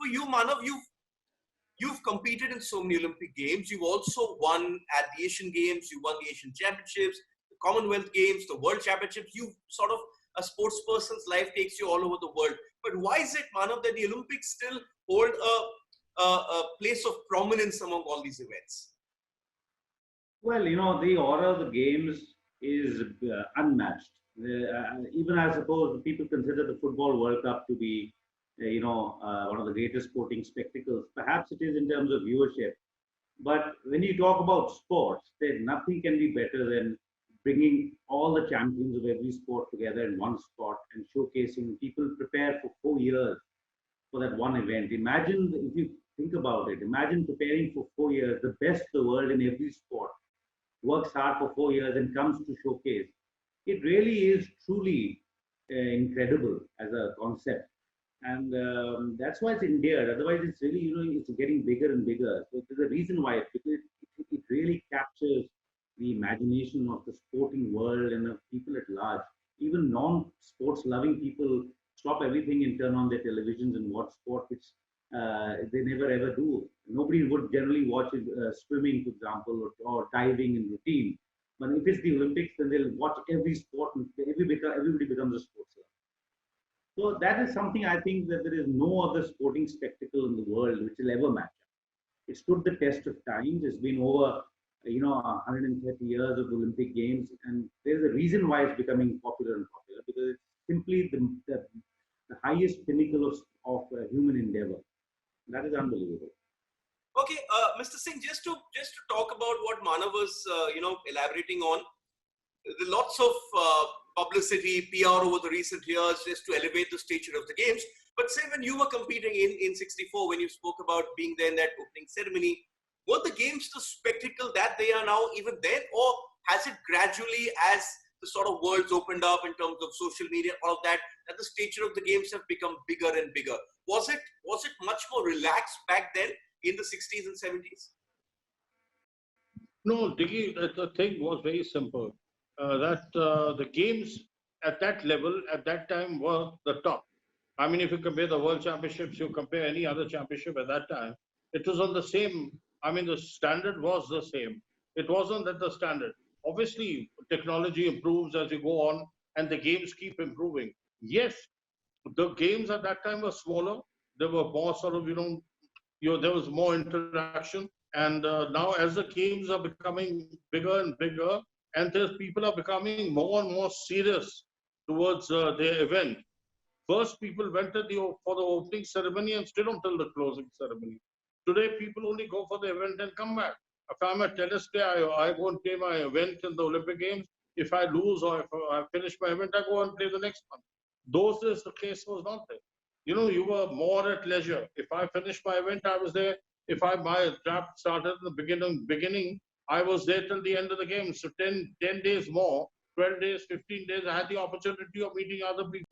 for you, Manav, you've competed in so many Olympic Games. You've also won at the Asian Games. You won the Asian Championships, the Commonwealth Games, the World Championships. You sort of, a sports person's life takes you all over the world. But why is it, Manav, that the Olympics still hold a place of prominence among all these events? Well, you know, the order of the games is unmatched. Even I suppose people consider the Football World Cup to be, one of the greatest sporting spectacles. Perhaps it is in terms of viewership. But when you talk about sports, then nothing can be better than bringing all the champions of every sport together in one spot and showcasing. People prepare for 4 years for that one event. Imagine, if you think about it, imagine preparing for 4 years, the best of the world in every sport works hard for 4 years and comes to showcase. It really is truly incredible as a concept. And that's why it's endeared. Otherwise, it's really, it's getting bigger and bigger. So there's a reason why, because it really captures the imagination of the sporting world and of people at large. Even non-sports loving people stop everything and turn on their televisions and watch sport, which they never ever do. Nobody would generally watch swimming, for example, or diving in routine. But if it's the Olympics, then they'll watch every sport and everybody becomes a sports lover. So that is something I think that there is no other sporting spectacle in the world which will ever match up. It stood the test of time. It's been over, 130 years of the Olympic Games, and there's a reason why it's becoming popular and popular, because it's simply the highest pinnacle of human endeavor. That is unbelievable. Okay, Mr. Singh, just to talk about what Manav was, elaborating on, there lots of publicity, PR over the recent years just to elevate the stature of the games. But say when you were competing in 64, when you spoke about being there in that opening ceremony, were the games the spectacle that they are now even then, or has it gradually, as the sort of worlds opened up in terms of social media, all of that the stature of the games have become bigger and bigger? Was it much more relaxed back then in the 60s and 70s? No, Diggy, the thing was very simple. The games at that level, at that time, were the top. I mean, if you compare the World Championships, you compare any other championship at that time, it was on the same, the standard was the same. It wasn't that the standard. Obviously, technology improves as you go on, and the games keep improving. Yes, the games at that time were smaller. There were more sort of, there was more interaction. And now as the games are becoming bigger and bigger, and people are becoming more and more serious towards their event. First, people went for the opening ceremony and stayed until the closing ceremony. Today, people only go for the event and come back. If I'm a tennis player, I go and play my event in the Olympic Games. If I lose or if I finish my event, I go and play the next one. Those days, the case was not there. You were more at leisure. If I finished my event, I was there. If my draft started in the beginning, I was there till the end of the game. So 10 days more, 12 days, 15 days, I had the opportunity of meeting other people.